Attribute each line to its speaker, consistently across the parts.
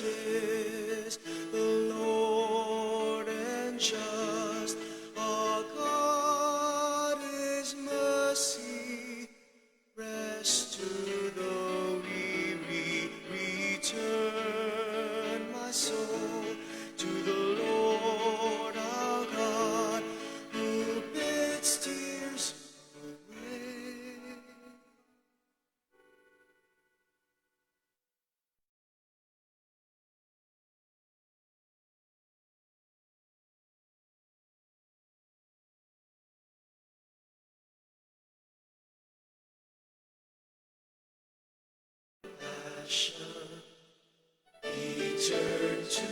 Speaker 1: is the Lord and just. Our God is mercy. Rest to the weary. Return, my soul, to the Lord our God, who bids tears away. He turned to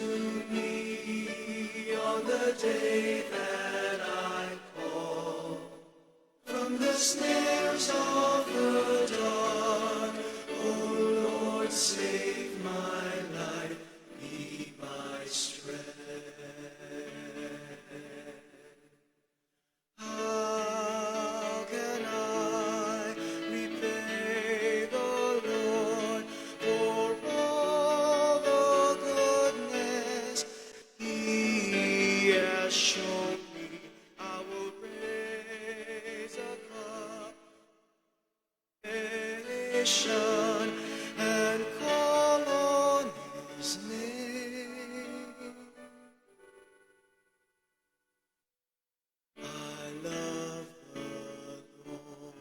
Speaker 1: me on the day that I call from the snares of the dawn. Oh Lord, save my life, be my strength. How can I repay the Lord for all the goodness He has shown me? I will raise a congregation and call on His name. I love the Lord.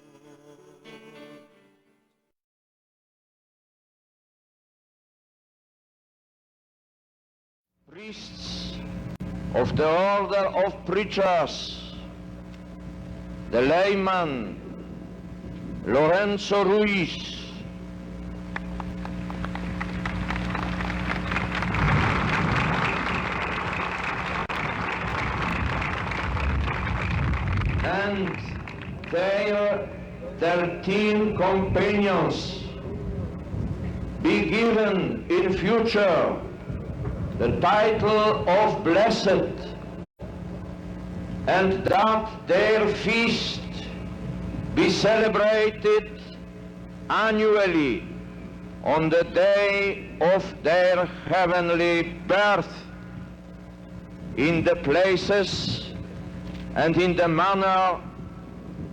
Speaker 2: Priests of the order of preachers, the layman Lorenzo Ruiz, and their 13 companions be given in future the title of blessed, and that their feast be celebrated annually on the day of their heavenly birth, in the places and in the manner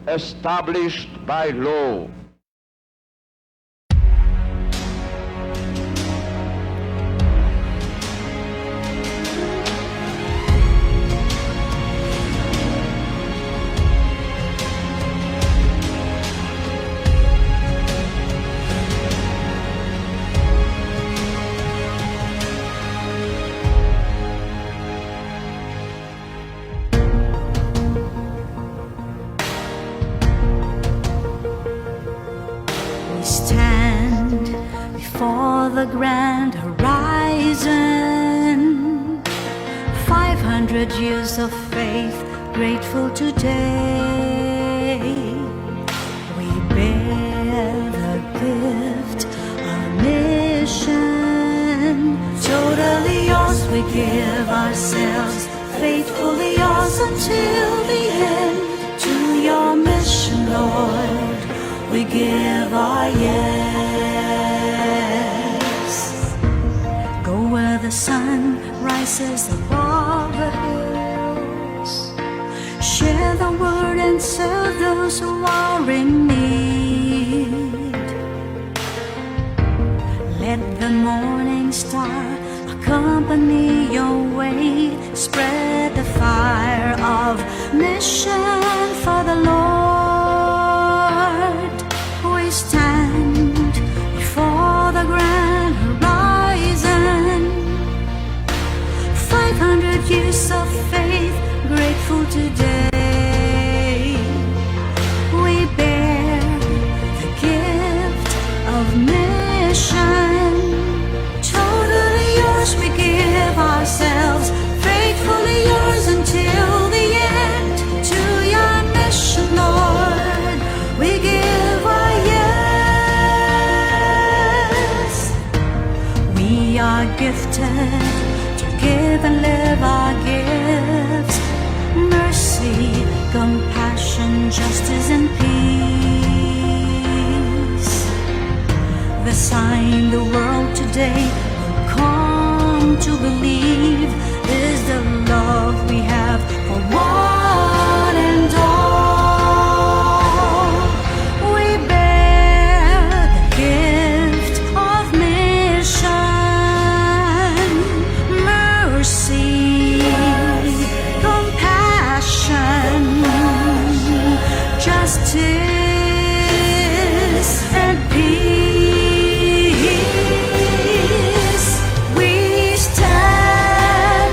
Speaker 2: established by law.
Speaker 3: For the grand horizon, 500 years of faith, grateful today. We bear the gift of mission. Totally yours, we give ourselves, faithfully yours until the end. To your mission, Lord, we give our yes. Go where the sun rises above the hills. Share the word and serve those who are in need. Let the morning star accompany your way. Spread the fire of mission for the Lord. We stand before the grand horizon, 500 years of faith, grateful today. We bear the gift of mission. Totally yours, we give ourselves, faithfully yours until the end. To your mission, Lord, we give our yes. We are gifted to give and live our gifts. Mercy, compassion, justice and peace. The sign the world today will call believe is the love we have for one and all. We bear the gift of mission, mercy, compassion, justice, and peace. We stand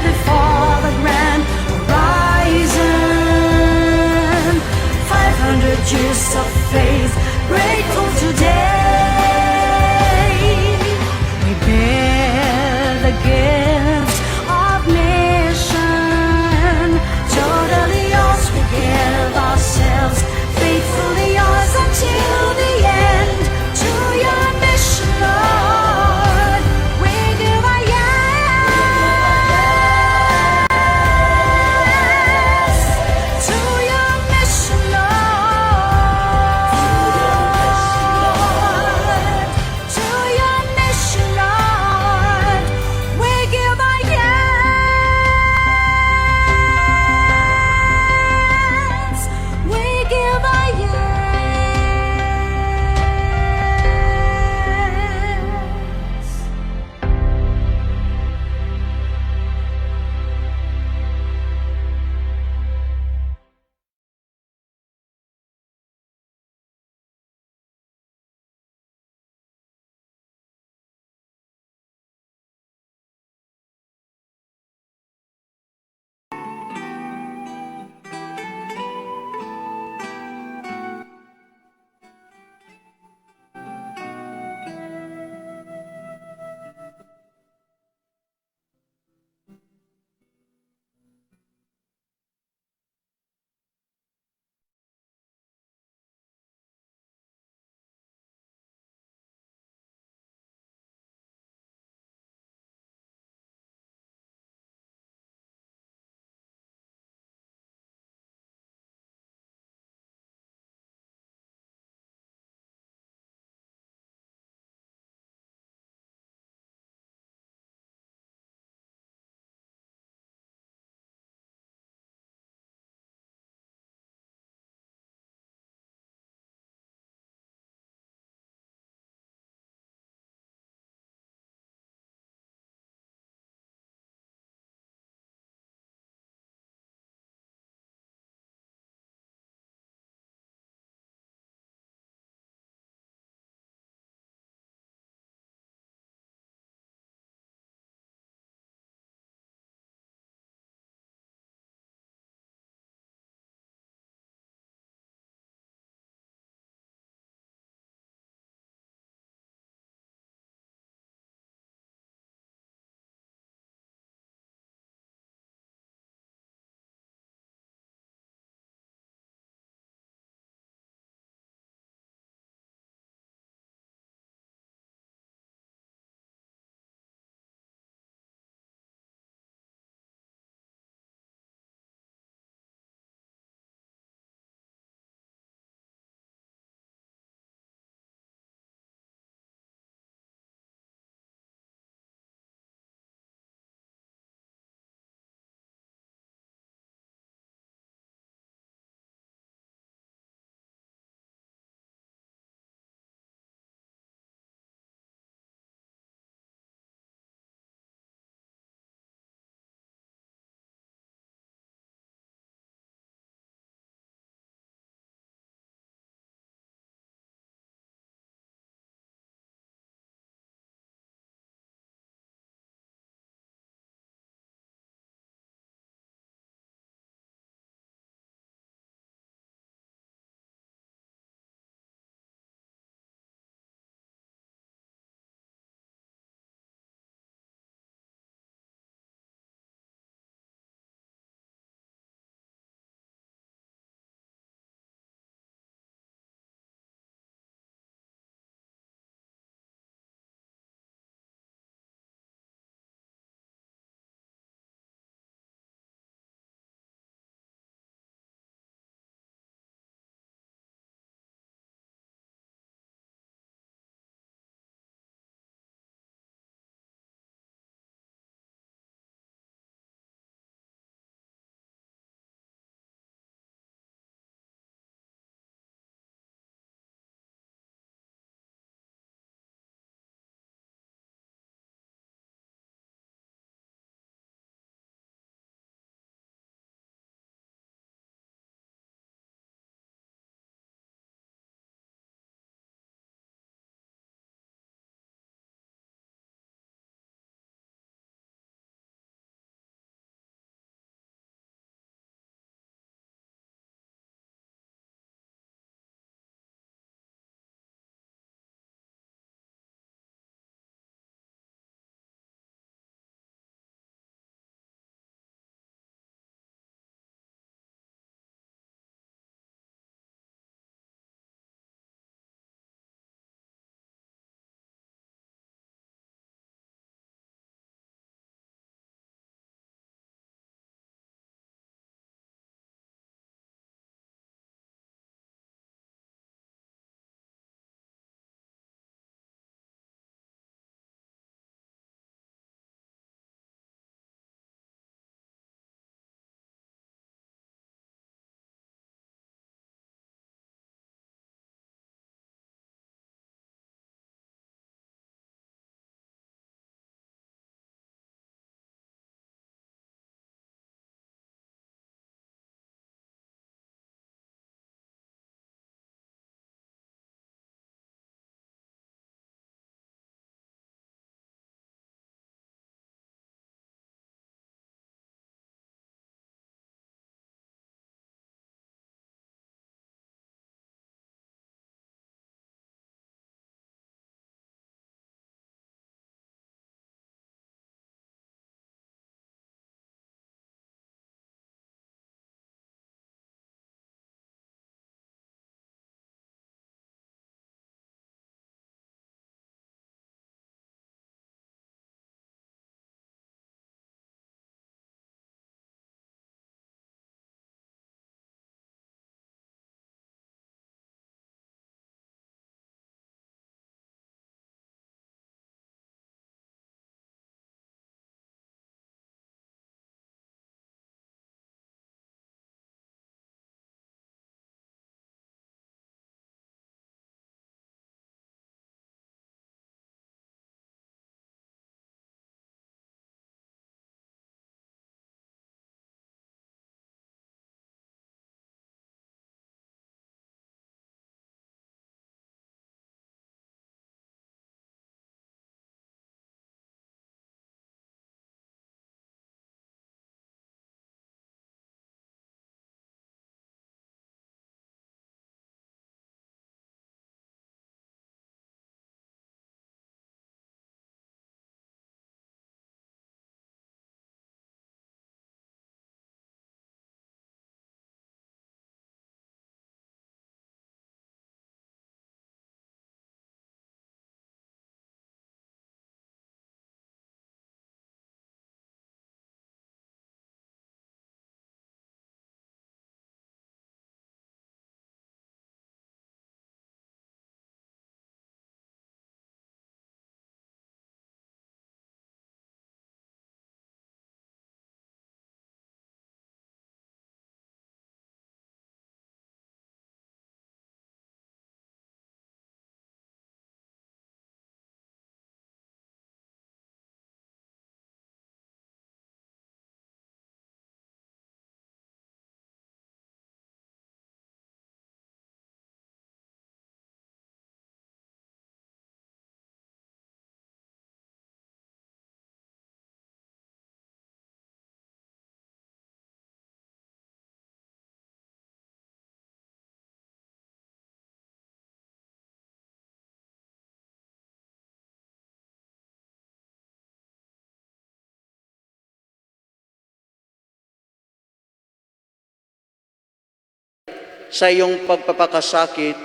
Speaker 4: sa iyong pagpapakasakit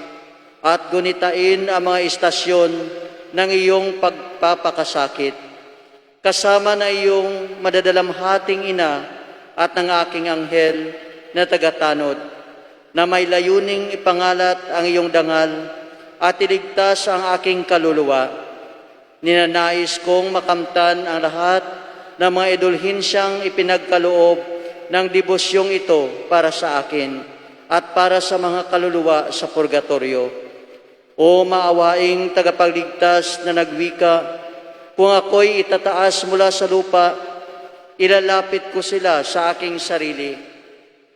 Speaker 4: at gunitain ang mga istasyon ng iyong pagpapakasakit. Kasama na iyong madadalamhating ina at ng aking anghel na tagatanod, na may layuning ipangalat ang iyong dangal at iligtas ang aking kaluluwa. Ninanais kong makamtan ang lahat ng mga edulhensyang ipinagkaloob ng devosyong ito para sa akin at para sa mga kaluluwa sa purgatorio. O maawaing tagapagligtas na nagwika, kung ako'y itataas mula sa lupa, ilalapit ko sila sa aking sarili.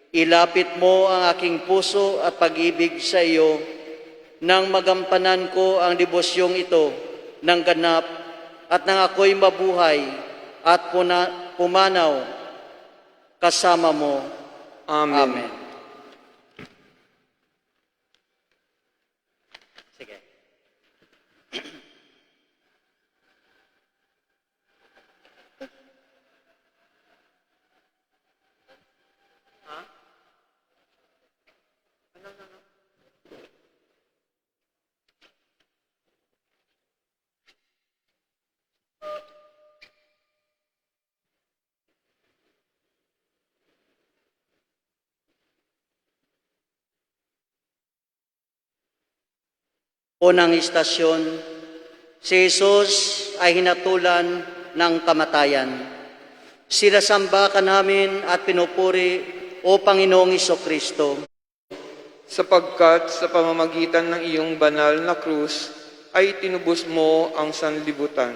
Speaker 4: Ilapit mo ang aking puso at pag-ibig sa iyo nang magampanan ko ang devosyong ito ng ganap at nang ako'y mabuhay at pumanaw kasama mo.
Speaker 5: Amen.
Speaker 4: Amen. Sige. Unang istasyon, si Jesus ay hinatulan ng kamatayan. Sinasamba ka namin at pinupuri, O Panginoong Kristo.
Speaker 5: Sapagkat sa pamamagitan ng iyong banal na krus ay tinubos mo ang sanlibutan.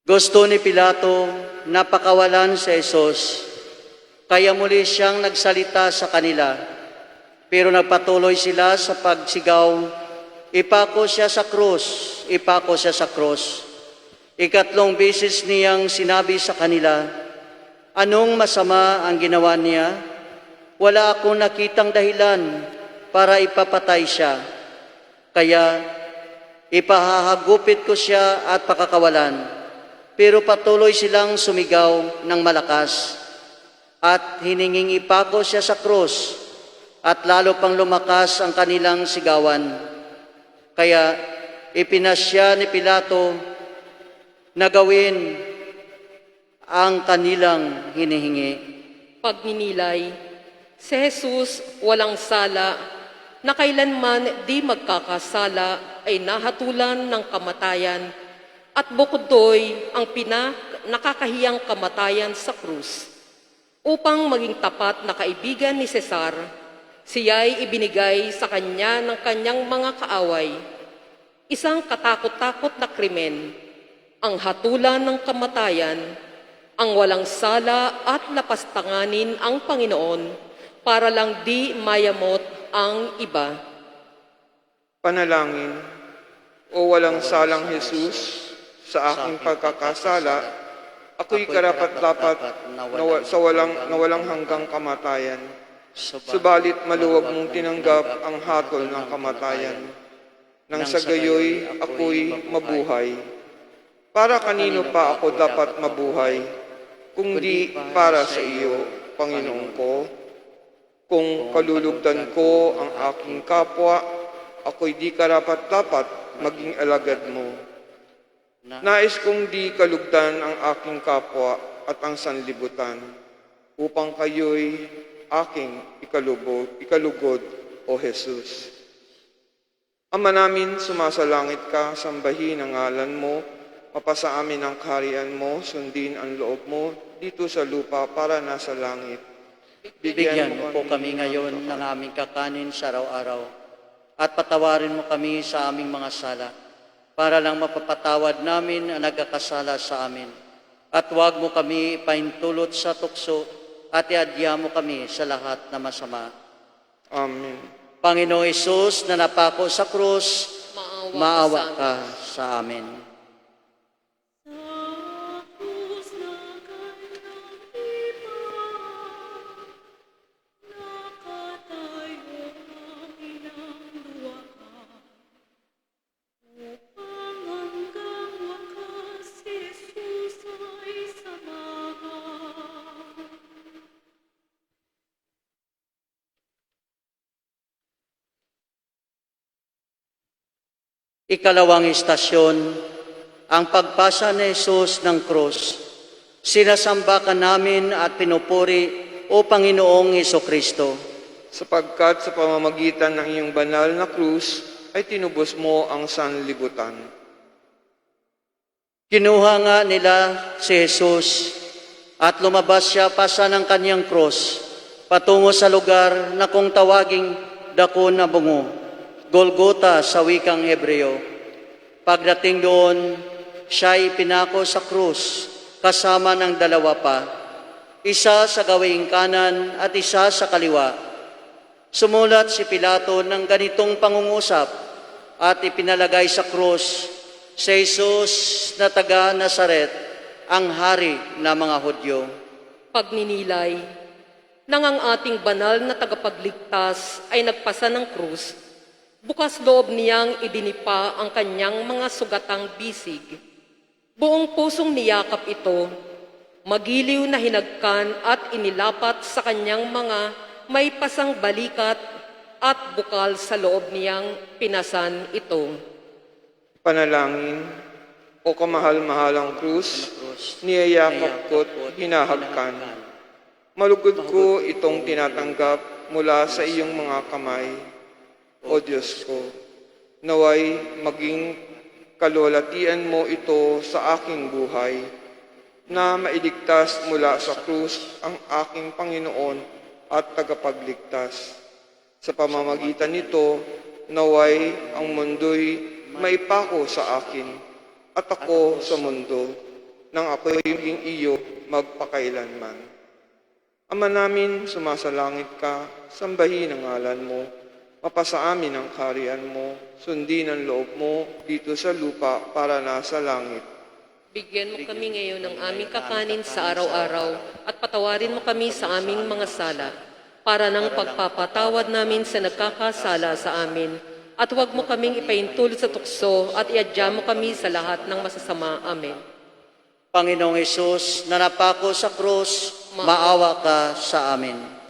Speaker 4: Gusto ni Pilato na pakawalan si Jesus, kaya muli siyang nagsalita sa kanila. Pero nagpatuloy sila sa pagsigaw, ipako siya sa krus, ipako siya sa krus. Ikatlong beses niyang sinabi sa kanila, anong masama ang ginawa niya? Wala akong nakitang dahilan para ipapatay siya. Kaya ipahahagupit ko siya at pakakawalan. Pero patuloy silang sumigaw ng malakas at hininging ipako siya sa krus. At lalo pang lumakas ang kanilang sigawan. Kaya ipinasya ni Pilato na gawin ang kanilang hinihingi.
Speaker 6: Pagninilay, si Jesus walang sala na kailanman di magkakasala ay nahatulan ng kamatayan at bukod doy ang nakakahiyang kamatayan sa krus. Upang maging tapat na kaibigan ni Cesar, siya'y ibinigay sa kanya ng kanyang mga kaaway. Isang katakot-takot na krimen, ang hatulan ng kamatayan, ang walang sala at lapastanganin ang Panginoon para lang di mayamot ang iba.
Speaker 5: Panalangin, O walang salang Jesus, sa aking pagkakasala, ako'y karapat-dapat na walang hanggang kamatayan. Subalit maluwag mong tinanggap ang hatol ng kamatayan. Nang sa gayoy ako'y mabuhay. Para kanino pa ako dapat mabuhay, kung di para sa iyo, Panginoon ko? Kung kalulugdan ko ang aking kapwa, ako'y di karapat-dapat maging alagad mo. Nais kong di kalugdan ang aking kapwa at ang sanlibutan, upang kayo'y aking ikalugod, O Jesus. Ama namin, sumasalangit ka, sambahin ang ngalan mo, mapasa amin ang kaharian mo, sundin ang loob mo, dito sa lupa para nasa langit.
Speaker 4: Bigyan mo po kami ngayon ng aming kakanin sa araw-araw at patawarin mo kami sa aming mga sala para lang mapapatawad namin ang nagkakasala sa amin. At huwag mo kami ipaintulot sa tukso at iadya mo kami sa lahat na masama.
Speaker 5: Amen.
Speaker 4: Panginoong Hesus na napako sa krus, maawa ka sa amin. Ikalawang istasyon, ang pagpasa ni Jesus ng krus. Sinasamba ka namin at pinupuri, O Panginoong Hesukristo.
Speaker 5: Sapagkat sa pamamagitan ng iyong banal na krus ay tinubos mo ang sanlibutan.
Speaker 4: Kinuha nga nila si Jesus at lumabas siya pasa ng kanyang krus patungo sa lugar na kung tawaging dako na bungo, Golgota sa wikang Hebreo. Pagdating doon, siya ay pinako sa krus kasama ng dalawa pa, isa sa gawing kanan at isa sa kaliwa. Sumulat si Pilato ng ganitong pangungusap at ipinalagay sa krus si Jesus na taga Nazaret, ang hari ng mga Hudyo.
Speaker 6: Pagninilay, nang ang ating banal na tagapagligtas ay nagpasa ng krus, bukas loob niyang idinipa ang kanyang mga sugatang bisig. Buong pusong niyakap ito, magiliw na hinagkan at inilapat sa kanyang mga may pasang balikat at bukal sa loob niyang pinasan ito.
Speaker 5: Panalangin, O kamahal-mahalang krus, niyayakap ko't hinahagkan. Malugod ko itong tinatanggap mula sa iyong mga kamay, O Diyos ko. Naway maging kalwalatian mo ito sa aking buhay, na mailigtas mula sa krus ang aking Panginoon at tagapagligtas. Sa pamamagitan nito, naway ang mundo'y maipako sa akin at ako sa mundo, nang ako'y maging iyo magpakailanman. Ama namin, sumasalangit ka, sambahin ang ngalan mo, mapasa amin ang kaharian mo, sundin ang loob mo dito sa lupa para nasa langit.
Speaker 6: Bigyan mo kami ngayon ng aming kakanin sa araw-araw at patawarin mo kami sa aming mga sala para ng pagpapatawad namin sa nagkakasala sa amin. At huwag mo kaming ipaintulot sa tukso at iadya mo kami sa lahat ng masasama. Amen.
Speaker 4: Panginoong Hesus, na napako sa krus, maawa ka sa amin.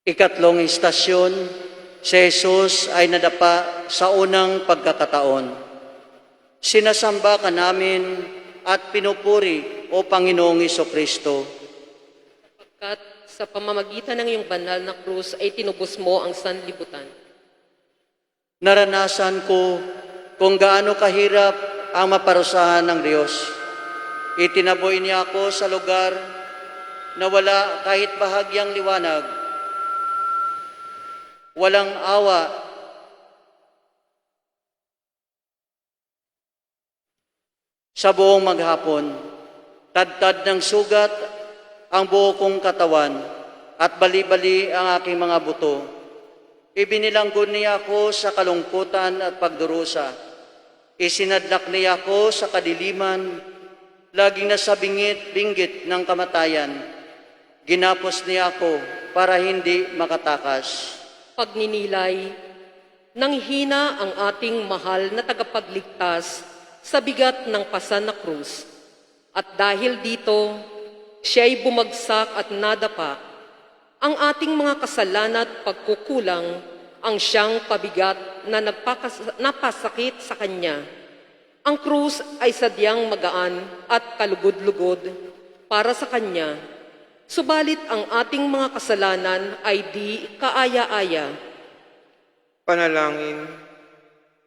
Speaker 4: Ikatlong istasyon, si Jesus ay nadapa sa unang pagkakataon. Sinasamba ka namin at pinupuri, O Panginoong Hesukristo.
Speaker 6: Sapagkat sa pamamagitan ng iyong banal na krus ay tinubos mo ang sanlibutan.
Speaker 4: Naranasan ko kung gaano kahirap ang maparusahan ng Diyos. Itinaboy niya ako sa lugar na wala kahit bahagyang liwanag. Walang awa, sa buong maghapon, tad-tad ng sugat ang buo kong katawan at bali-bali ang aking mga buto. Ibinilanggo niya ako sa kalungkutan at pagdurusa. Isinadlak niya ako sa kadiliman, laging nasa bingit-binggit ng kamatayan. Ginapos niya ako para hindi makatakas.
Speaker 6: Pagninilay, nanghina ang ating mahal na tagapagligtas sa bigat ng pasan na krus. At dahil dito, siya'y bumagsak at nadapa. Ang ating mga kasalanan at pagkukulang ang siyang pabigat na napasakit sa kanya. Ang krus ay sadyang magaan at kalugod-lugod para sa kanya. Subalit ang ating mga kasalanan ay di kaaya-aya.
Speaker 5: Panalangin,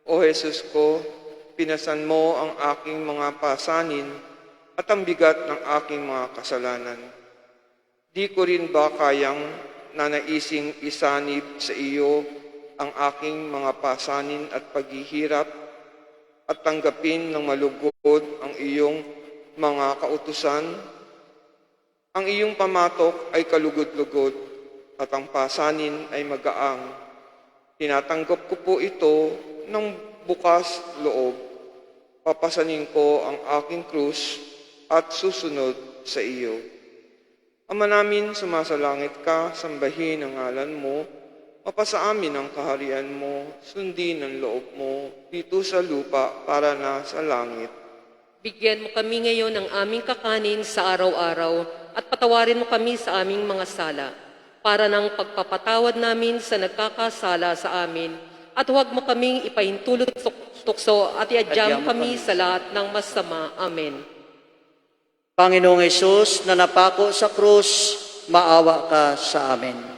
Speaker 5: O Jesus ko, pinasan mo ang aking mga pasanin at ang bigat ng aking mga kasalanan. Di ko rin ba kayang nanaising isanib sa iyo ang aking mga pasanin at paghihirap at tanggapin ng malugod ang iyong mga kautusan? Ang iyong pamatok ay kalugod-lugod at ang pasanin ay magaang. Tinatanggap ko po ito ng bukas loob. Papasanin ko ang aking krus at susunod sa iyo. Ama namin, sumasalangit ka, sambahin ang ngalan mo, mapasa amin ang kaharian mo, sundin ang loob mo, dito sa lupa para na sa langit.
Speaker 6: Bigyan mo kami ngayon ng aming kakanin sa araw-araw at patawarin mo kami sa aming mga sala para ng pagpapatawad namin sa nagkakasala sa amin at huwag mo kaming ipahintulot tukso at iadyam kami sa lahat ng masama. Amen.
Speaker 4: Panginoong Hesus na napako sa krus, maawa ka sa amin.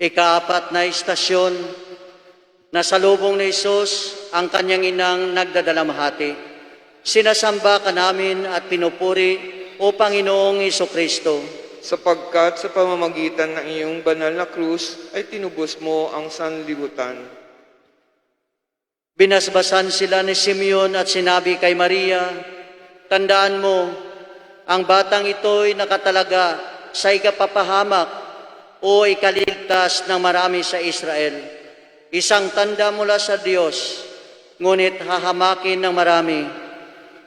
Speaker 4: Ikaapat na istasyon, nasa lubong ni Hesus ang kanyang inang nagdadalamhati. Sinasamba ka namin at pinupuri, O Panginoong Hesukristo.
Speaker 5: Sapagkat sa pamamagitan ng iyong banal na krus ay tinubos mo ang sanlibutan.
Speaker 4: Binasbasan sila ni Simeon at sinabi kay Maria, tandaan mo, ang batang ito'y nakatalaga sa ikapapahamak o ikaliligtas ng marami sa Israel. Isang tanda mula sa Diyos, ngunit hahamakin ng marami,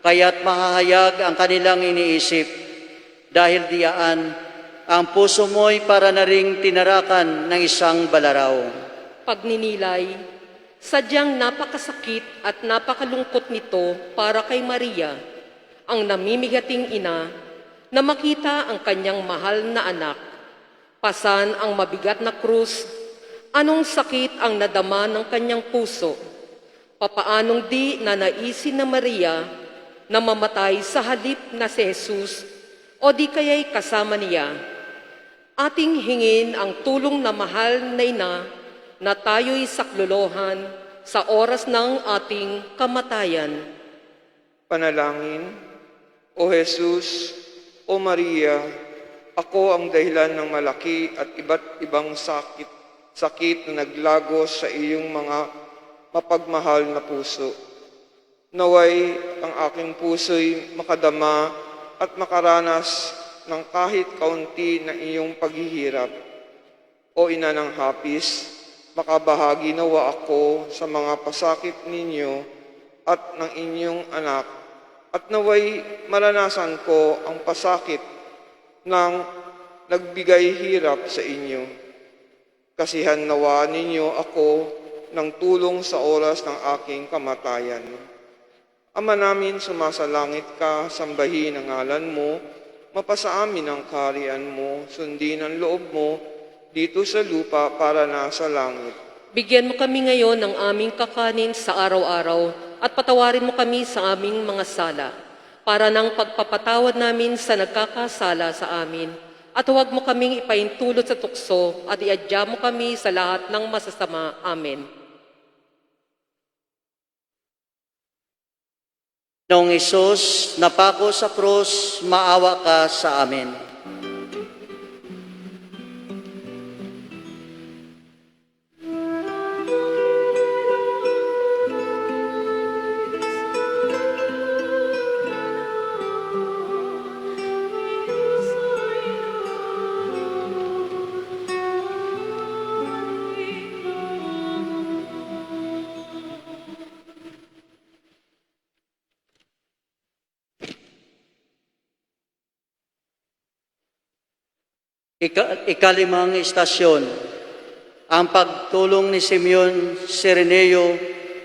Speaker 4: kaya't mahahayag ang kanilang iniisip. Dahil diyaan, ang puso mo'y para na ring tinarakan ng isang balaraw.
Speaker 6: Pagninilay, sadyang napakasakit at napakalungkot nito para kay Maria, ang namimigating ina, na makita ang kanyang mahal na anak. Pasan ang mabigat na krus, anong sakit ang nadama ng kanyang puso? Papaanong di nanaisin na Maria na mamatay sa halip na si Jesus o di kaya'y kasama niya? Ating hingin ang tulong na mahal na ina na tayo'y saklolohan sa oras ng ating kamatayan.
Speaker 5: Panalangin, O Jesus, O Maria, ako ang dahilan ng malaki at iba't ibang sakit na naglagos sa iyong mga mapagmahal na puso. Naway ang aking puso'y makadama at makaranas ng kahit kaunti na iyong paghihirap. O Ina ng Hapis, makabahagi nawa ako sa mga pasakit ninyo at ng inyong anak, at naway maranasan ko ang pasakit nang nagbigay hirap sa inyo. Kasihan nawa ninyo ako ng tulong sa oras ng aking kamatayan. Ama namin, sumasalangit ka, sambahin ang ngalan mo, mapasa amin ang kaharian mo, sundin ang loob mo, dito sa lupa para na sa langit.
Speaker 6: Bigyan mo kami ngayon ng aming kakanin sa araw-araw at patawarin mo kami sa aming mga sala para ng pagpapatawad namin sa nagkakasala sa amin at huwag mo kaming ipahintulot sa tukso at iadya mo kami sa lahat ng masasama. Amen.
Speaker 4: Noong Hesus, napako sa krus, maawa ka sa amin. Ikalimang istasyon, ang pagtulong ni Simeon Sireneo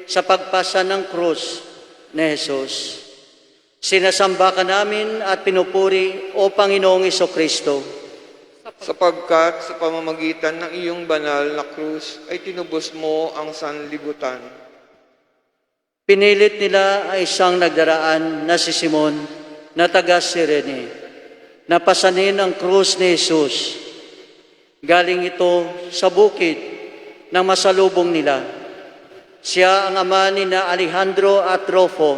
Speaker 4: sa pagpasa ng krus ni Jesus. Sinasamba ka namin at pinupuri, O Panginoong Hesukristo.
Speaker 5: Sapagkat sa pamamagitan ng iyong banal na krus ay tinubos mo ang sanlibutan.
Speaker 4: Pinilit nila ang isang nagdaraan na si Simon na taga Sirene. Napasanin ang krus ni Jesus. Galing ito sa bukid ng masalubong nila. Siya ang ama ni na Alejandro at Rufo.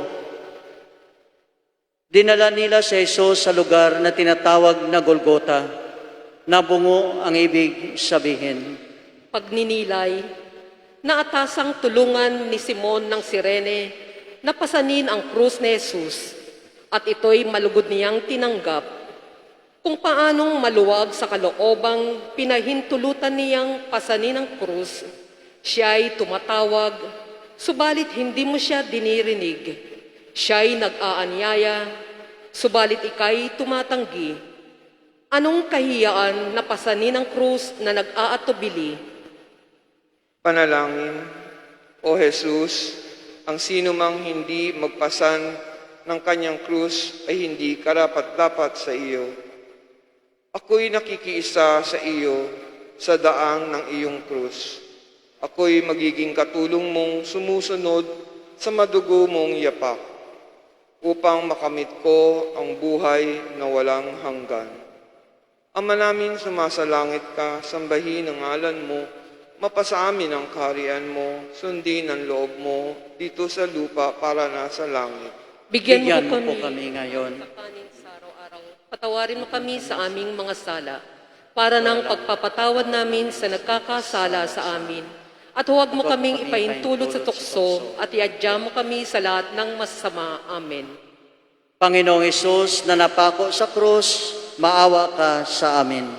Speaker 4: Dinala nila si Jesus sa lugar na tinatawag na Golgota. Nabungo ang ibig sabihin.
Speaker 6: Pagninilay, naatasang tulungan ni Simon ng Sirene na pasanin ang krus ni Jesus at ito'y malugod niyang tinanggap kung paanong maluwag sa kaloobang pinahintulutan niyang pasanin ang krus. Siya'y tumatawag, subalit hindi mo siya dinirinig. Siya'y nag-aanyaya, subalit ika'y tumatanggi. Anong kahiyaan na pasanin ang krus na nag-aatubili?
Speaker 5: Panalangin, O Jesus, ang sino mang hindi magpasan ng kanyang krus ay hindi karapat-dapat sa iyo. Ako'y nakikiisa sa iyo sa daang ng iyong krus. Ako'y magiging katulong mong sumusunod sa madugo mong yapak upang makamit ko ang buhay na walang hanggan. Ama namin, sumasalangit ka, sambahin ang ngalan mo, mapasa amin ang kaharian mo, sundin ang loob mo dito sa lupa para nasa langit.
Speaker 6: Bigyan mo
Speaker 4: po
Speaker 6: kami
Speaker 4: kami ngayon.
Speaker 6: kakanin sa araw-araw. Patawarin mo kami sa aming mga sala, para ng pagpapatawad namin sa nagkakasala sa amin. At huwag mo kaming ipaintulot sa tukso at iadya mo kami sa lahat ng masama. Amen.
Speaker 4: Panginoong Hesus na napako sa krus, maawa ka sa amin.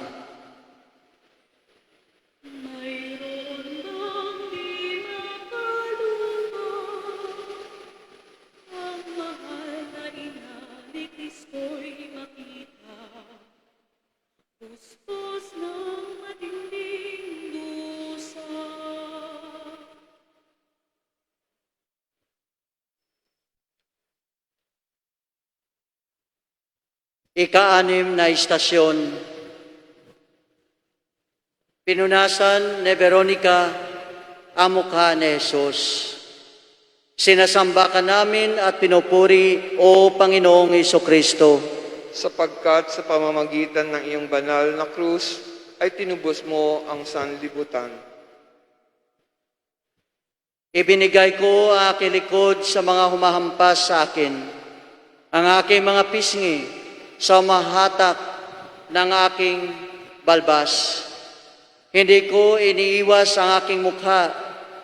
Speaker 3: Mayroon bang di makaluma ang mahal na ina ni Kristo'y makita? Puspos ng matinding dusa.
Speaker 4: Ika-anim na istasyon. Pinunasan ni Veronica ang mukha ni Jesus. Sinasamba ka namin at pinupuri, O Panginoong Hesukristo.
Speaker 5: Sapagkat sa pamamagitan ng iyong banal na krus ay tinubos mo ang sanlibutan.
Speaker 4: Ibinigay ko ang aking likod sa mga humahampas sa akin, ang aking mga pisngi sa mahatak ng aking balbas. Hindi ko iniiwas ang aking mukha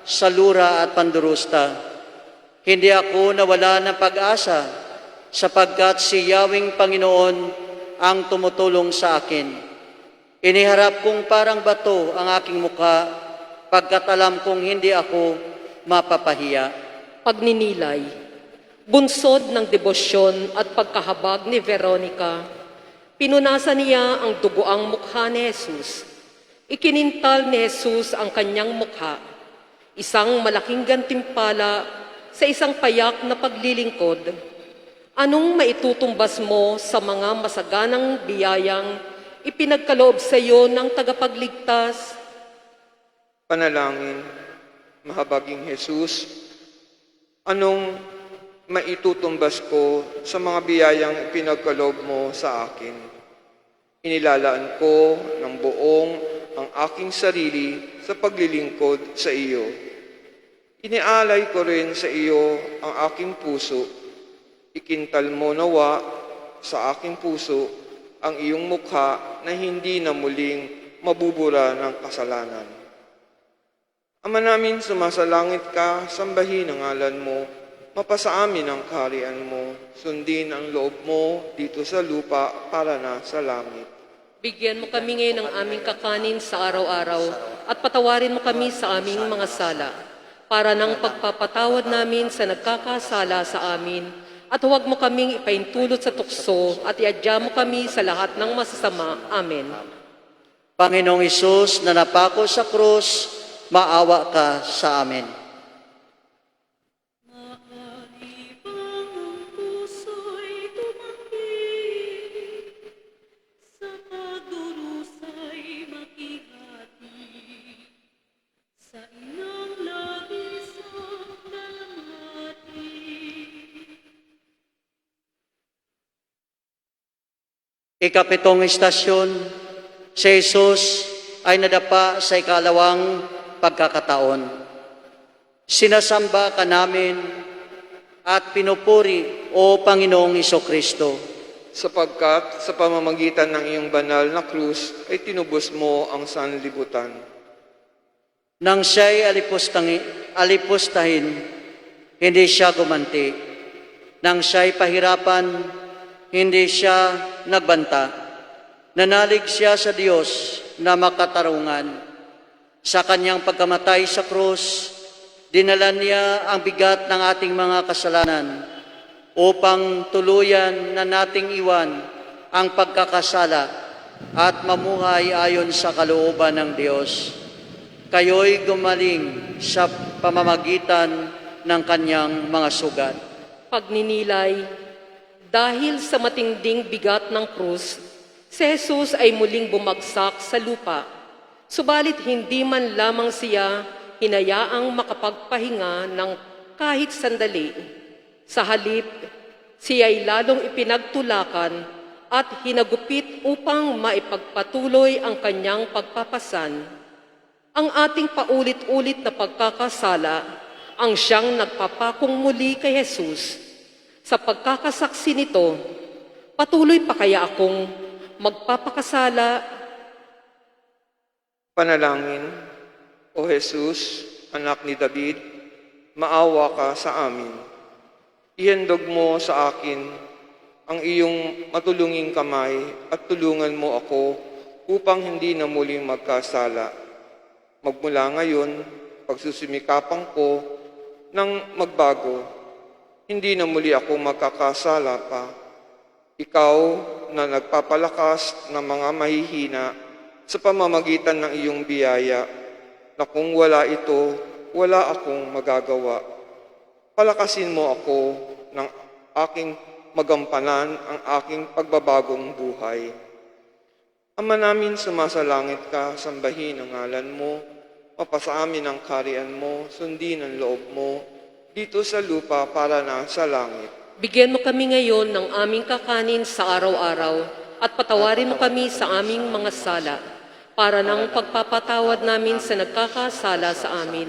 Speaker 4: sa lura at pandurusta. Hindi ako nawala ng pag-asa sapagkat si Yahweh Panginoon ang tumutulong sa akin. Iniharap kong parang bato ang aking mukha pagkat alam kong hindi ako mapapahiya.
Speaker 6: Pagninilay, bunsod ng debosyon at pagkahabag ni Veronica, pinunasan niya ang dugoang mukha ni Jesus. Ikinintal ni Jesus ang kanyang mukha, isang malaking gantimpala sa isang payak na paglilingkod. Anong maitutumbas mo sa mga masaganang biyayang ipinagkaloob sa iyo ng tagapagligtas?
Speaker 5: Panalangin, mahabaging Jesus, anong maitutumbas ko sa mga biyayang ipinagkaloob mo sa akin? Inilalaan ko ng buong ang aking sarili sa paglilingkod sa iyo. Inialay ko rin sa iyo ang aking puso. Ikintal mo nawa sa aking puso ang iyong mukha na hindi na muling mabubura ng kasalanan. Ama namin, sumasalangit ka, sambahin ang ngalan mo, mapasa amin ang kaharian mo, sundin ang loob mo dito sa lupa para na sa langit.
Speaker 6: Bigyan mo kami ngayon ng aming kakanin sa araw-araw at patawarin mo kami sa aming mga sala, para ng pagpapatawad namin sa nagkakasala sa amin, at huwag mo kaming ipaintulot sa tukso at iadya mo kami sa lahat ng masasama. Amen.
Speaker 4: Panginoong Hesus na napako sa krus, maawa ka sa amin.
Speaker 3: Maaalibang ang puso'y tumanggi, sa pagdurusa'y makihati, sa inang labis ang dalamhati.
Speaker 4: Ikapitong istasyon, si Jesus ay nadapa sa ikalawang pagkakataon. Sinasamba ka namin at pinupuri, O Panginoong Hesukristo.
Speaker 5: sapagkat sa pamamagitan ng iyong banal na krus ay tinubos mo ang sanlibutan.
Speaker 4: Nang siya'y alipustahin, hindi siya gumanti. Nang siya'y pahirapan, hindi siya nagbanta. Nanalig siya sa Diyos na makatarungan. Sa kanyang pagkamatay sa krus, dinala niya ang bigat ng ating mga kasalanan upang tuluyan na nating iwan ang pagkakasala at mamuhay ayon sa kalooban ng Diyos. Kayo'y gumaling sa pamamagitan ng kanyang mga sugat.
Speaker 6: Pagninilay, dahil sa matinding bigat ng krus, si Jesus ay muling bumagsak sa lupa. Subalit hindi man lamang siya hinayaang makapagpahinga ng kahit sandali. Sa halip, siya ay lalong ipinagtulakan at hinagupit upang maipagpatuloy ang kanyang pagpapasan. Ang ating paulit-ulit na pagkakasala ang siyang nagpapakong muli kay Jesus. Sa pagkakasaksi nito, patuloy pa kaya akong magpapakasala?
Speaker 5: Panalangin, O Jesus, anak ni David, maawa ka sa amin. Ihandog mo sa akin ang iyong matulunging kamay at tulungan mo ako upang hindi na muling magkasala. Magmula ngayon, pagsusumikapan ko ng magbago, hindi na muli ako magkakasala pa. Ikaw na nagpapalakas ng mga mahihina sa pamamagitan ng iyong biyaya, na kung wala ito, wala akong magagawa. Palakasin mo ako ng aking magampanan ang aking pagbabagong buhay. Ama namin, sumasalangit ka, sambahin ang ngalan mo, mapasa amin ang kaharian mo, sundin ang loob mo, dito sa lupa para na sa langit.
Speaker 6: Bigyan mo kami ngayon ng aming kakanin sa araw-araw at patawarin mo kami sa aming mga sala para ng pagpapatawad namin sa nagkakasala sa amin.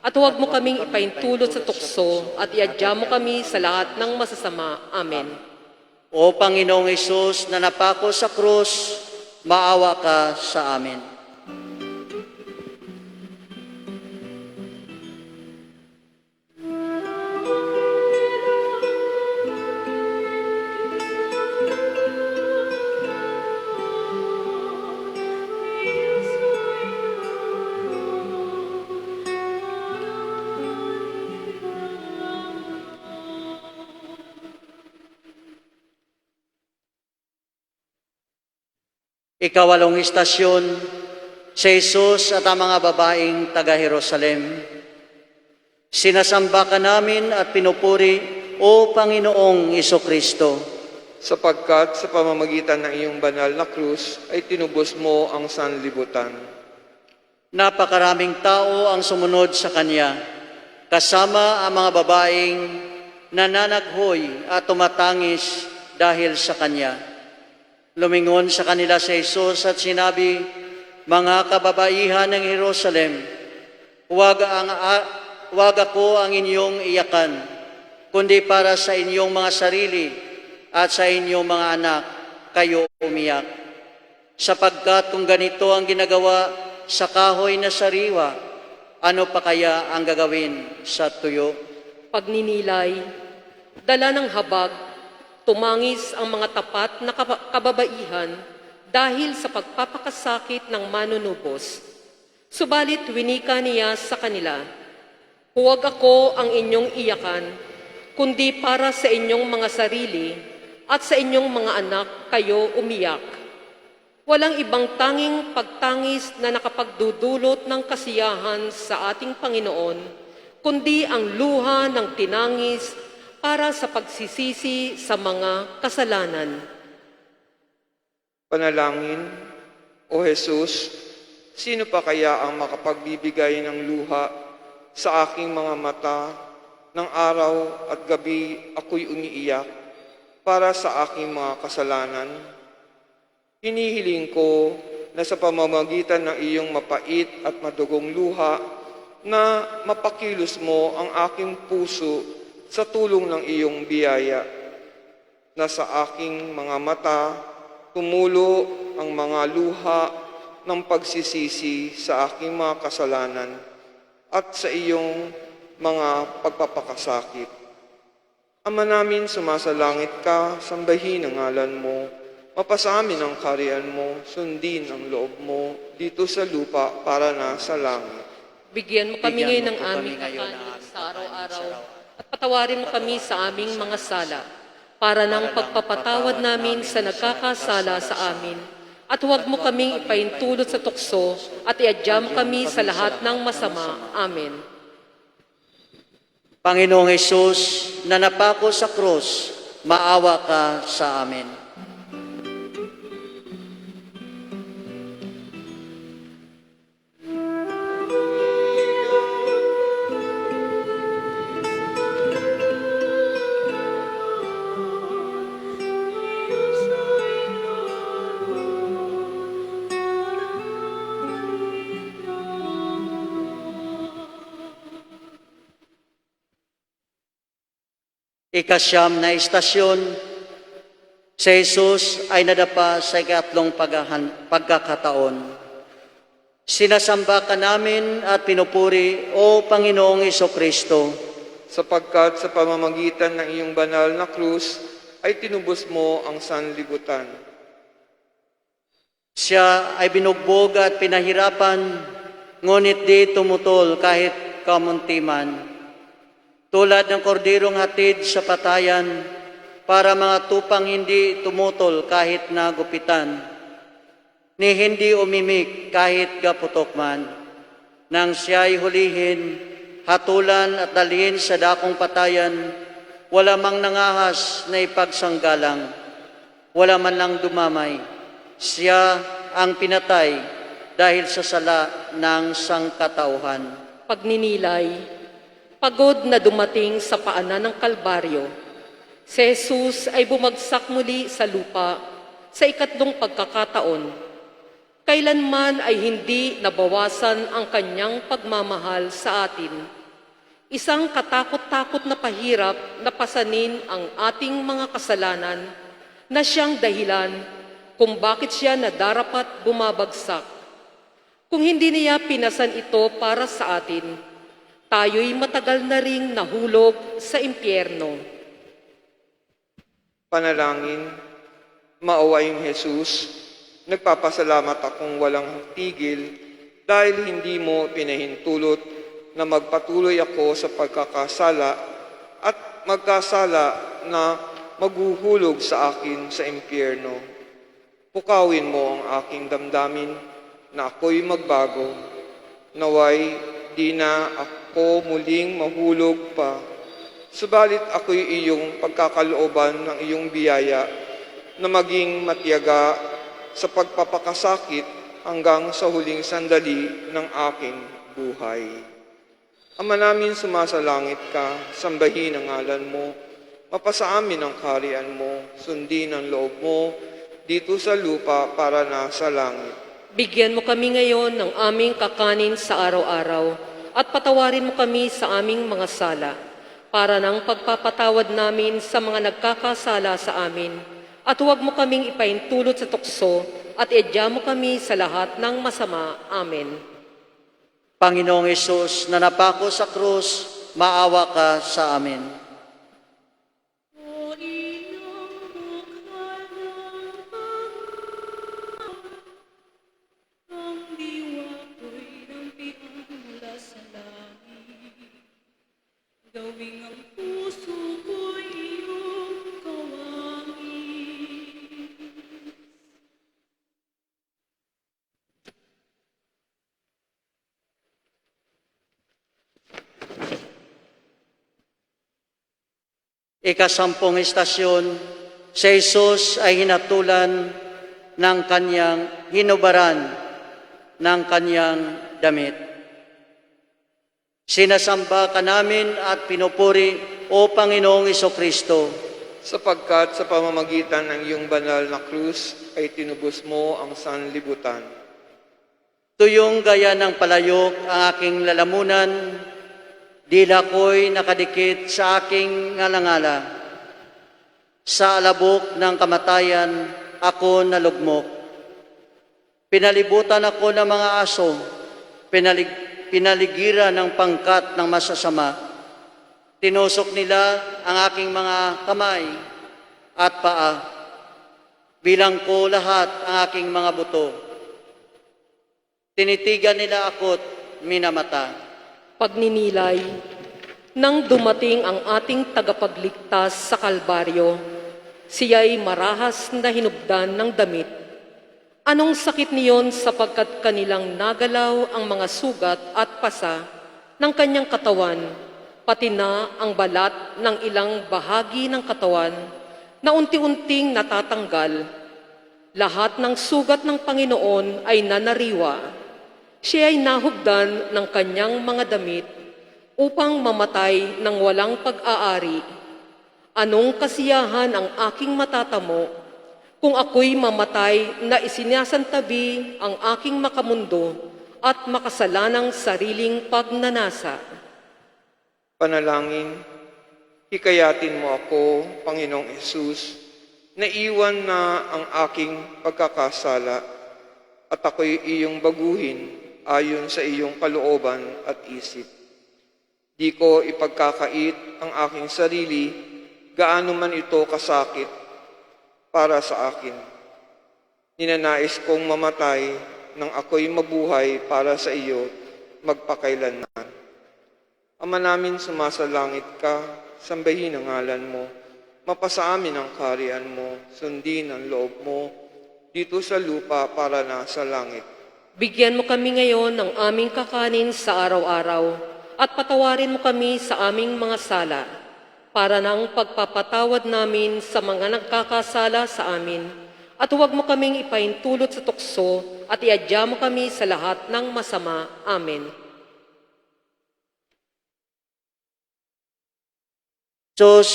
Speaker 6: At huwag mo kaming ipaintulot sa tukso at iadya mo kami sa lahat ng masasama. Amen.
Speaker 4: O Panginoong Hesus na napako sa krus, maawa ka sa amin. Ikawalong istasyon, si Jesus at ang mga babaeng taga-Jerusalem. Sinasamba ka namin at pinupuri, O Panginoong Isokristo.
Speaker 5: Sapagkat sa pamamagitan ng iyong banal na krus ay tinubos mo ang sanlibutan.
Speaker 4: Napakaraming tao ang sumunod sa Kanya, kasama ang mga babaeng nananaghoy at tumatangis dahil sa Kanya. Lumingon sa kanila si Jesus at sinabi, Mga kababaihan ng Jerusalem, huwag ako ang inyong iyakan, kundi para sa inyong mga sarili at sa inyong mga anak, kayo umiyak. Sapagkat kung ganito ang ginagawa sa kahoy na sariwa, ano pa kaya ang gagawin sa tuyo?
Speaker 6: Pagninilay, dala ng habag, tumangis ang mga tapat na kababaihan dahil sa pagpapakasakit ng manunubos. Subalit winika niya sa kanila, Huwag ako ang inyong iyakan, kundi para sa inyong mga sarili at sa inyong mga anak kayo umiyak. Walang ibang tanging pagtangis na nakapagdudulot ng kasiyahan sa ating Panginoon, kundi ang luha ng tinangis para sa pagsisisi sa mga kasalanan.
Speaker 5: Panalangin, O Jesus, sino pa kaya ang makapagbibigay ng luha sa aking mga mata ng araw at gabi ako'y umiiyak para sa aking mga kasalanan? Hinihiling ko na sa pamamagitan ng iyong mapait at madugong luha na mapakilos mo ang aking puso sa tulong ng iyong biyaya. na sa aking mga mata tumulo ang mga luha ng pagsisisi sa aking mga kasalanan at sa iyong mga pagpapakasakit. Ama namin, sumasalangit ka, sambahin ang ngalan mo, mapasa amin ang kaharian mo, sundin ang loob mo dito sa lupa para na sa langit.
Speaker 6: Bigyan mo kami
Speaker 4: Bigyan
Speaker 6: ngayon
Speaker 4: mo
Speaker 6: ng
Speaker 4: po kami
Speaker 6: aming
Speaker 4: ngayon ng
Speaker 6: kakanin
Speaker 4: aming
Speaker 6: sa
Speaker 4: kakanin
Speaker 6: araw-araw
Speaker 4: sa araw-araw.
Speaker 6: at patawarin mo kami sa aming mga sala para ng pagpapatawad namin sa nagkakasala sa amin. At huwag mo kaming ipaintulot sa tukso at iadya mo kami sa lahat ng masama. Amen.
Speaker 4: Panginoong Hesus, na napako sa krus, maawa ka sa amin. Ikasyam na istasyon, si Jesus ay nadapa sa ikatlong pagkakataon. Sinasamba ka namin at pinupuri, O Panginoong Hesukristo,
Speaker 5: Sapagkat sa pamamagitan ng iyong banal na krus ay tinubos mo ang sanlibutan.
Speaker 4: siya ay binugbog at pinahirapan, ngunit di tumutol kahit kamuntiman. Tulad ng korderong hatid sa patayan, para mga tupang hindi tumutol kahit nagupitan, ni hindi umimik kahit gaputok man. Nang siya'y hulihin, hatulan at dalhin sa dakong patayan, wala mang nangahas na ipagsanggalang, wala man lang dumamay. Siya ang pinatay dahil sa sala ng sangkatauhan.
Speaker 6: Pagninilay, pagod na dumating sa paanan ng Kalbaryo, si Jesus ay bumagsak muli sa lupa sa ikatlong pagkakataon. Kailanman ay hindi nabawasan ang kanyang pagmamahal sa atin. Isang katakot-takot na pahirap na pasanin ang ating mga kasalanan na siyang dahilan kung bakit siya nadarapat bumabagsak. Kung hindi niya pinasan ito para sa atin, tayo'y matagal na ring nahulog sa impyerno.
Speaker 5: Panalangin, maawayong Jesus, nagpapasalamat akong walang tigil dahil hindi mo pinahintulot na magpatuloy ako sa pagkakasala at magkasala na maghuhulog sa akin sa impyerno. Pukawin mo ang aking damdamin na ako'y magbago, naway di na ako muling mahulog pa. Subalit ako'y iyong pagkakalooban ng iyong biyaya na maging matiyaga sa pagpapakasakit hanggang sa huling sandali ng aking buhay. Ama namin, sumasalangit ka, sambahin ang ngalan mo, mapasa amin ang kaharian mo, sundin ang loob mo, dito sa lupa para na sa langit.
Speaker 6: Bigyan mo kami ngayon ng aming kakanin sa araw-araw at patawarin mo kami sa aming mga sala para ng pagpapatawad namin sa mga nagkakasala sa amin at huwag mo kaming ipaintulot sa tukso at iadya mo kami sa lahat ng masama. Amen.
Speaker 4: Panginoong Hesus, na napako sa krus, maawa ka sa amin.
Speaker 3: Gawing ang puso ko'y iyong kawangin.
Speaker 4: Ikasampung istasyon, si Jesus ay hinatulan ng kanyang hinubaran ng kanyang damit. Sinasamba ka namin at pinupuri, O Panginoong Hesukristo,
Speaker 5: Sapagkat sa pamamagitan ng iyong banal na krus ay tinubos mo ang sanlibutan.
Speaker 4: tuyong gaya ng palayok ang aking lalamunan, dila ko'y nakadikit sa aking ngalangala. Sa alabok ng kamatayan, ako nalugmok. Pinalibutan ako ng mga aso, pinaligiran ng pangkat ng masasama. Tinusok nila ang aking mga kamay at paa. Bilang ko lahat ang aking mga buto. Tinitigan nila ako't minamata.
Speaker 6: Pagninilay, nang dumating ang ating tagapagligtas sa Kalbaryo, siya'y marahas na hinubdan ng damit. Anong sakit niyon sapagkat kanilang nagalaw ang mga sugat at pasa ng kanyang katawan, pati na ang balat ng ilang bahagi ng katawan na unti-unting natatanggal. Lahat ng sugat ng Panginoon ay nanariwa. Siya ay nahubdan ng kanyang mga damit upang mamatay ng walang pag-aari. Anong kasiyahan ang aking matatamo kung ako'y mamatay na isinasantabi ang aking makamundo at makasalanang sariling pagnanasa.
Speaker 5: Panalangin, hikayatin mo ako, Panginoong Hesus, na iwan na ang aking pagkakasala at ako'y iyong baguhin ayon sa iyong kalooban at isip. Di ko ipagkakait ang aking sarili, gaano man ito kasakit para sa akin. Ninanais kong mamatay nang ako'y mabuhay para sa iyo magpakailanman. Ama namin, sumasalangit ka, sambahin ang ngalan mo, mapasa amin ang kaharian mo, sundin ang loob mo, dito sa lupa para na sa langit.
Speaker 6: Bigyan mo kami ngayon ng aming kakanin sa araw-araw at patawarin mo kami sa aming mga sala para ng pagpapatawad namin sa mga nagkakasala sa amin at huwag mo kaming ipaintulot sa tukso at iadya mo kami sa lahat ng masama. Amen.
Speaker 4: Diyos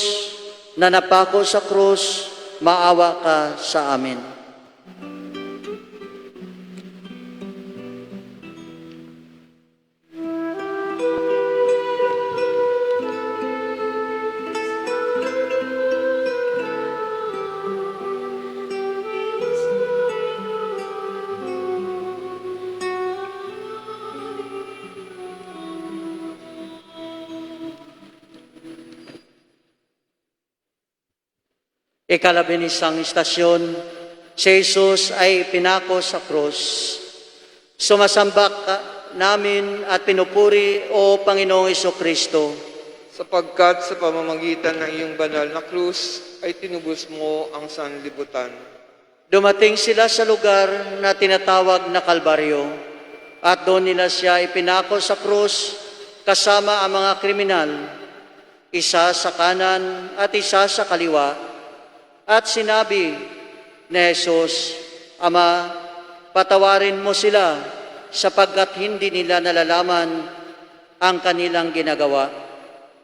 Speaker 4: na napako sa krus, maawa ka sa amin. Ikalabinisang istasyon, si Jesus ay pinako sa krus. Sumasamba namin at pinupuri, O Panginoong Jesucristo.
Speaker 5: Sapagkat sa pamamagitan ng iyong banal na krus ay tinubos mo ang sanlibutan.
Speaker 4: Dumating sila sa lugar na tinatawag na Kalbaryo at doon nila siya ipinako sa krus kasama ang mga kriminal, isa sa kanan at isa sa kaliwa. At sinabi ni Jesus, Ama, patawarin mo sila sapagkat hindi nila nalalaman ang kanilang ginagawa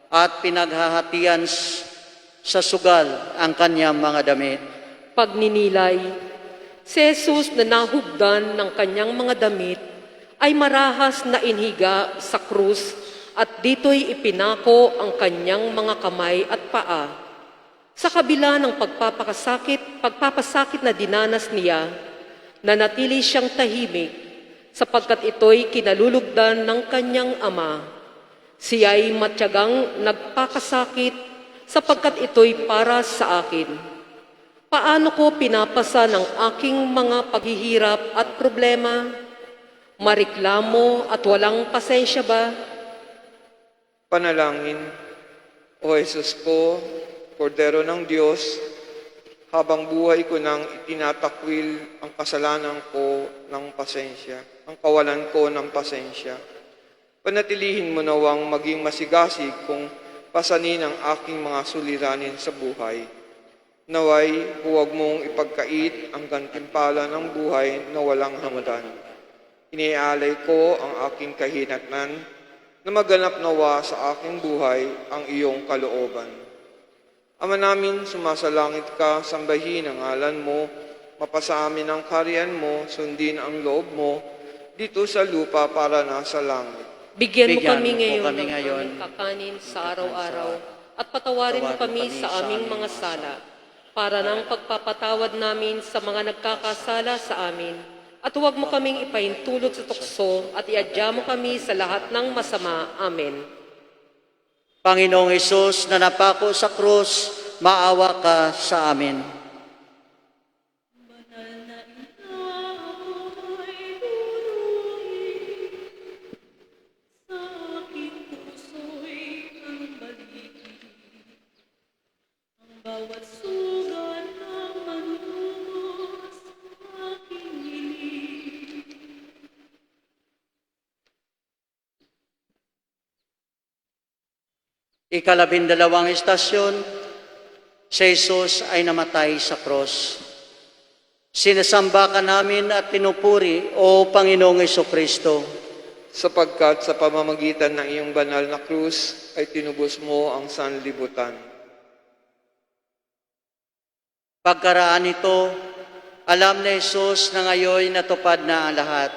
Speaker 4: at pinaghahatian sa sugal ang kanyang mga damit.
Speaker 6: Pagninilay, si Jesus na nahubdan ng kanyang mga damit ay marahas na inhiga sa krus at dito'y ipinako ang kanyang mga kamay at paa. Sa kabila ng pagpapasakit na dinanas niya, nanatili siyang tahimik sapagkat ito'y kinalulugdan ng kanyang ama. Siya'y matyagang nagpakasakit sapagkat ito'y para sa akin. Paano ko pinapasa ng aking mga paghihirap at problema? Mareklamo at walang pasensya ba?
Speaker 5: Panalangin, O Jesus ko, Kordero ng Diyos, habang buhay ko nang itinatakwil ang kasalanan ko ng pasensya, ang kawalan ko ng pasensya. Panatilihin mo nawang maging masigasig kung pasanin ang aking mga suliranin sa buhay. Naway, huwag mong ipagkait ang gantimpala ng buhay na walang hanggan. Iniaalay ko ang aking kahinatnan na maganap nawa sa aking buhay ang iyong kalooban. Ama namin, sumasalangit ka, sambahin ang ngalan mo, mapasa amin ang kaharian mo, sundin ang loob mo, dito sa lupa para nasa langit.
Speaker 6: Bigyan mo
Speaker 4: Bigyan
Speaker 6: kami
Speaker 4: mo
Speaker 6: ngayon
Speaker 4: kami
Speaker 6: ng
Speaker 4: ngayon
Speaker 6: aming kakanin sa araw-araw at patawarin mo kami sa aming mga sala para ng pagpapatawad namin sa mga nagkakasala sa amin. At huwag mo kaming ipaintulot sa tukso at iadya mo kami sa lahat ng masama. Amen.
Speaker 4: Panginoong Hesus na napako sa krus, maawa ka sa amin.
Speaker 3: Bawat sugat ng manunod sa aking hiling.
Speaker 4: Ikalabindalawang istasyon, si Jesus ay namatay sa krus. Sinasamba ka namin at pinupuri, O Panginoong Hesukristo,
Speaker 5: sapagkat sa pamamagitan ng iyong banal na krus ay tinubos mo ang sanlibutan.
Speaker 4: Pagkaraan nito, alam ni Jesus na ngayon natupad na ang lahat.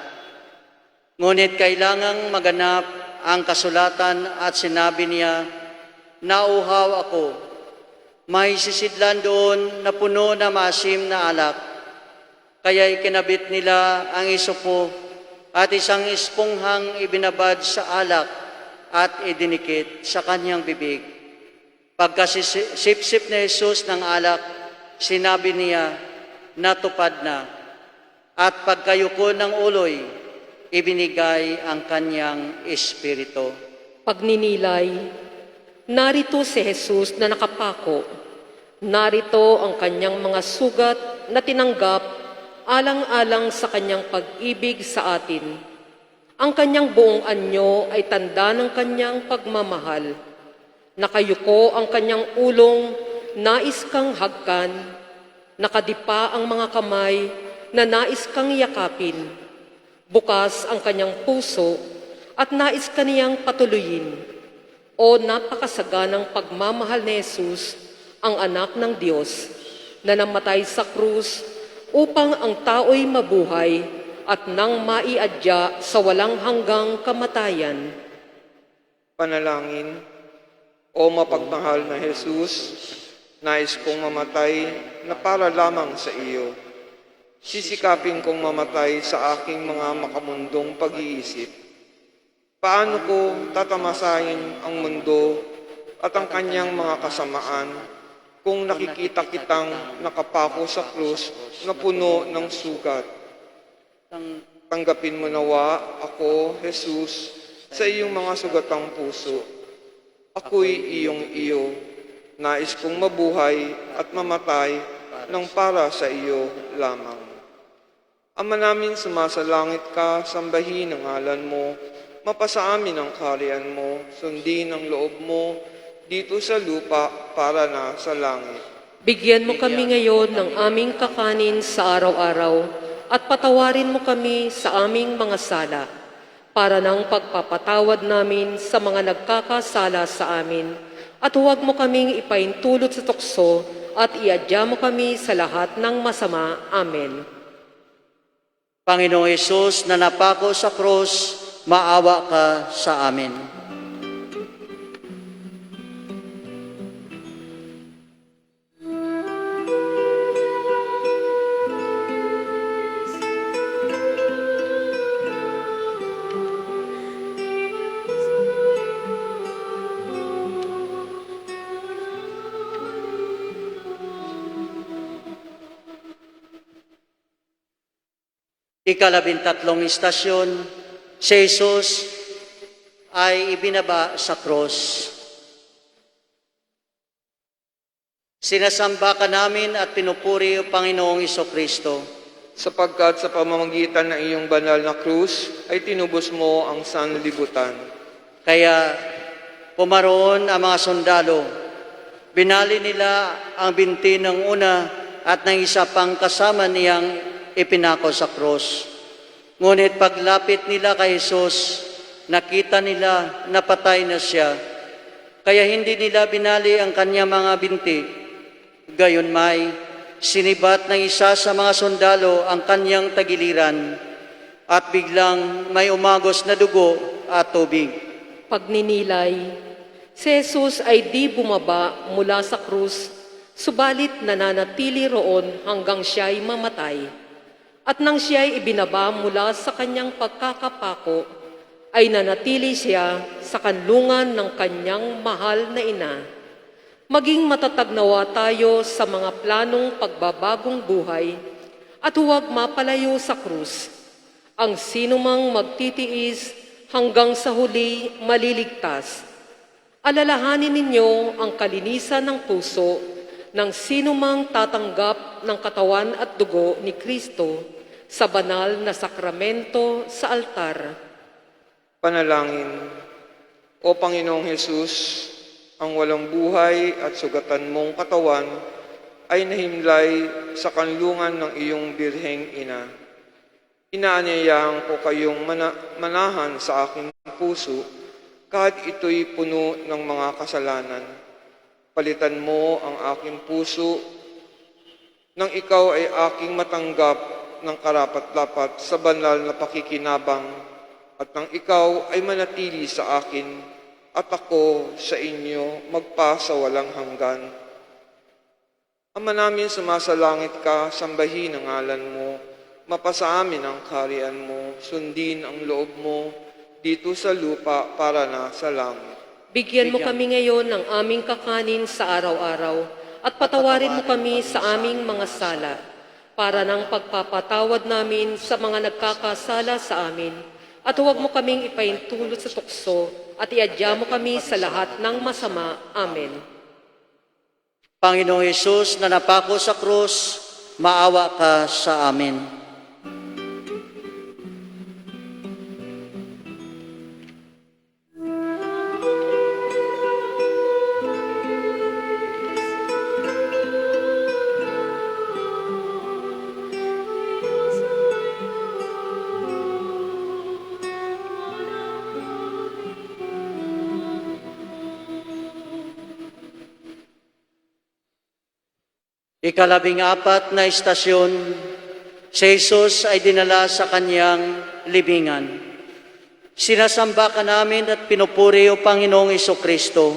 Speaker 4: Ngunit kailangang maganap ang kasulatan at sinabi niya, nauhaw ako. May sisidlan doon na puno na maasim na alak. Kaya ikinabit nila ang isupo at isang esponghang ibinabad sa alak at idinikit sa kanyang bibig. Pagkasipsip ni Jesus ng alak, sinabi niya, natupad na. At pagkayuko ng uloy, ibinigay ang kanyang espiritu.
Speaker 6: Pagninilay, narito si Jesus na nakapako. Narito ang kanyang mga sugat na tinanggap alang-alang sa kanyang pag-ibig sa atin. Ang kanyang buong anyo ay tanda ng kanyang pagmamahal. Nakayuko ang kanyang ulong, nais kang hagkan, nakadipa ang mga kamay na nais kang yakapin, bukas ang kanyang puso at nais kaniyang patuloyin. O napakasaganang pagmamahal ni Jesus, ang anak ng Diyos, na namatay sa krus upang ang tao'y mabuhay at nang maiadya sa walang hanggang kamatayan.
Speaker 5: Panalangin, O mapagmahal na Jesus, nais kong mamatay na para lamang sa iyo. Sisikapin kong mamatay sa aking mga makamundong pag-iisip. Paano ko tatamasahin ang mundo at ang kanyang mga kasamaan kung nakikita kitang nakapako sa krus na puno ng sugat? Tanggapin mo nawa ako, Jesus, sa iyong mga sugatang puso. Ako'y iyong iyo. Nais kong mabuhay at mamatay ng para sa iyo lamang. Ama namin, sumasalangit ka, sambahin ang ngalan mo, mapasa amin ang kaharian mo, sundin ang loob mo, dito sa lupa para na sa langit.
Speaker 6: Bigyan mo kami ngayon ng aming kakanin sa araw-araw at patawarin mo kami sa aming mga sala para ng pagpapatawad namin sa mga nagkakasala sa amin. At huwag mo kaming ipaintulot sa tukso at iadya mo kami sa lahat ng masama. Amen.
Speaker 4: Panginoong Hesus na napako sa krus, maawa ka sa amin. Ikalabintatlong istasyon, si Jesus ay ibinaba sa krus. Sinasamba ka namin at pinupuri o Panginoong Hesukristo,
Speaker 5: Sapagkat sa pamamagitan ng iyong banal na krus ay tinubos mo ang sanlibutan.
Speaker 4: kaya pumaroon ang mga sundalo. Binali nila ang binti ng una at ng isa pang kasama niyang ipinako sa krus. Ngunit paglapit nila kay Jesus, nakita nila na patay na siya. Kaya hindi nila binali ang kanyang mga binti. Gayunmay, sinibat ng isa sa mga sundalo ang kanyang tagiliran at biglang may umagos na dugo at tubig.
Speaker 6: Pagninilay, si Jesus ay di bumaba mula sa krus subalit nananatili roon hanggang siya'y mamatay. At nang siya'y ibinaba mula sa kanyang pagkakapako, ay nanatili siya sa kanlungan ng kanyang mahal na ina. Maging matatag nawa tayo sa mga planong pagbabagong buhay at huwag mapalayo sa krus. Ang sinumang magtitiis hanggang sa huli maliligtas. Alalahanin ninyo ang kalinisan ng puso ng sinumang tatanggap ng katawan at dugo ni Kristo sa banal na sakramento sa altar.
Speaker 5: Panalangin. O Panginoong Hesus, ang walang buhay at sugatan mong katawan ay nahimlay sa kanlungan ng iyong birheng ina. Inaanyayahan ko kayong manahan sa aking puso kahit ito'y puno ng mga kasalanan. Palitan mo ang aking puso nang ikaw ay aking matanggap ng karapat-dapat sa banal na pakikinabang at nang ikaw ay manatili sa akin at ako sa inyo magpa sa walang hanggan. Ama namin, sumasalangit ka, sambahin ang ngalan mo, mapasa amin ang kaharian mo, sundin ang loob mo dito sa lupa para na sa langit.
Speaker 6: Bigyan mo kami ngayon ng aming kakanin sa araw-araw at patawarin mo kami sa aming mga sala para ng pagpapatawad namin sa mga nagkakasala sa amin. At huwag mo kaming ipaintulot sa tukso at iadya mo kami sa lahat ng masama. Amen.
Speaker 4: Panginoong Hesus na napako sa krus, maawa ka sa amin. Ikalabing-apat na istasyon, si Jesus ay dinala sa kanyang libingan. Sinasamba ka namin at pinupuri o Panginoong Isokristo,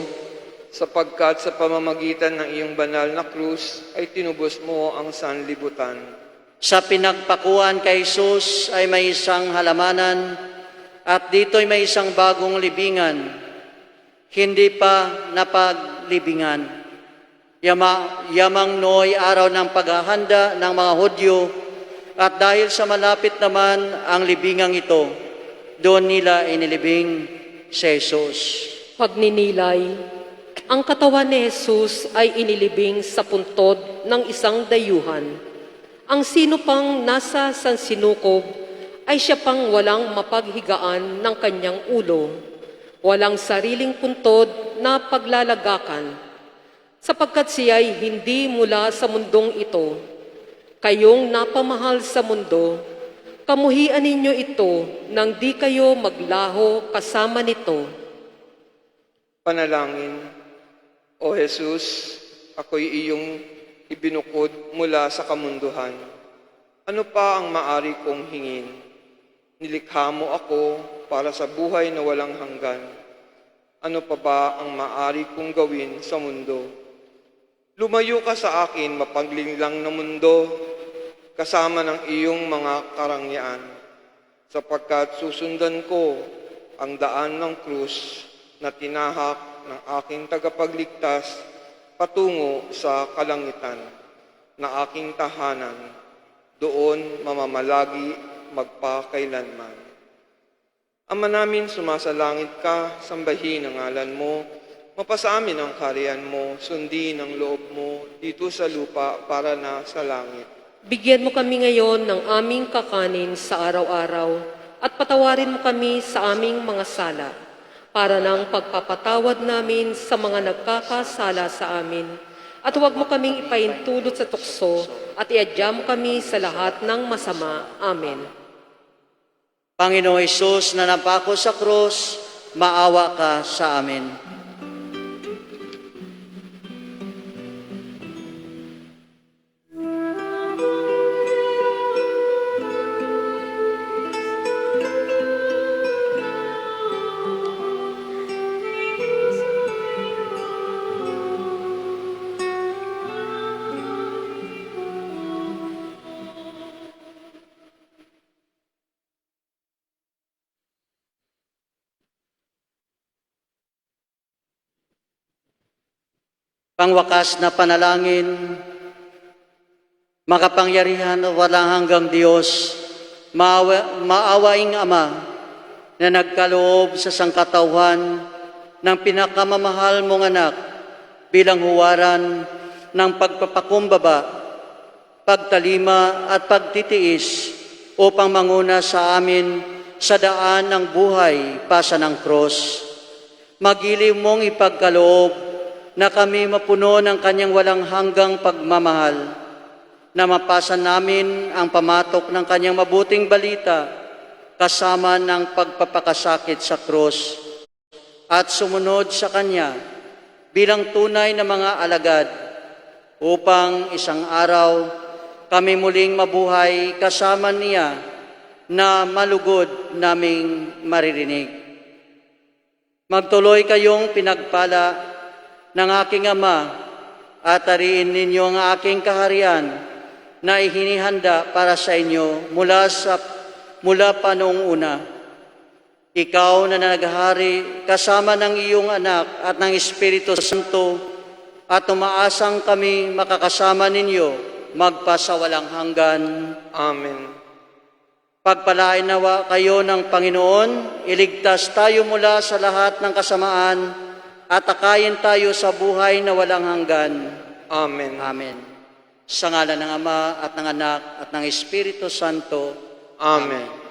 Speaker 5: Sapagkat sa pamamagitan ng iyong banal na krus ay tinubos mo ang sanlibutan.
Speaker 4: sa pinagpakuan kay Jesus ay may isang halamanan at dito'y may isang bagong libingan, hindi pa napaglibingan. Yamang noy araw ng paghahanda ng mga Hudyo at dahil sa malapit naman ang libingang ito, doon nila inilibing si Jesus.
Speaker 6: Pagninilay, ang katawan ni Jesus ay inilibing sa puntod ng isang dayuhan. Ang sino pang nasa sansinukob ay siya pang walang mapaghigaan ng kanyang ulo, walang sariling puntod na paglalagakan, sapagkat siya'y hindi mula sa mundong ito. Kayong napamahal sa mundo, kamuhian ninyo ito nang di kayo maglaho kasama nito.
Speaker 5: Panalangin. O Jesus, ako'y iyong ibinukod mula sa kamunduhan. Ano pa ang maari kong hingin? Nilikha mo ako para sa buhay na walang hanggan. Ano pa ba ang maari kong gawin sa mundo? Lumayo ka sa akin, mapaglinlang na mundo, kasama ng iyong mga karangyaan, sapagkat susundan ko ang daan ng krus na tinahak ng aking tagapagligtas patungo sa kalangitan na aking tahanan, doon mamamalagi magpakailanman. Ama namin, sumasalangit ka, sambahin ang ngalan mo, mapasa amin ang kaharian mo, sundin ang loob mo dito sa lupa para na sa langit.
Speaker 6: Bigyan mo kami ngayon ng aming kakanin sa araw-araw at patawarin mo kami sa aming mga sala para ng pagpapatawad namin sa mga nagkakasala sa amin. At huwag mo kaming ipaintulot sa tukso at iadya mo kami sa lahat ng masama. Amen.
Speaker 4: Panginoong Hesus na napako sa krus, maawa ka sa amin. Pangwakas na panalangin, makapangyarihan at walang hanggang Diyos, maawaing Ama na nagkaloob sa sangkatauhan ng pinakamamahal mong anak bilang huwaran ng pagpapakumbaba, pagtalima at pagtitiis upang manguna sa amin sa daan ng buhay pasa ng krus. Magiliw mong ipagkaloob na kami mapuno ng kanyang walang hanggang pagmamahal, na mapasa namin ang pamatok ng kanyang mabuting balita kasama ng pagpapakasakit sa krus at sumunod sa kanya bilang tunay na mga alagad upang isang araw kami muling mabuhay kasama niya na malugod naming maririnig. Magtuloy kayong pinagpala ng aking Ama at ariin ninyo ang aking kaharian na ihinihanda para sa inyo mula pa noong una. Ikaw na naghari kasama ng iyong anak at ng Espiritu Santo at umaasang kami makakasama ninyo magpasawalang hanggan.
Speaker 5: Amen.
Speaker 4: Pagpalain nawa kayo ng Panginoon, iligtas tayo mula sa lahat ng kasamaan at akayin tayo sa buhay na walang hanggan.
Speaker 5: Amen.
Speaker 4: Amen. Sa ngalan ng Ama at ng Anak at ng Espiritu Santo.
Speaker 5: Amen.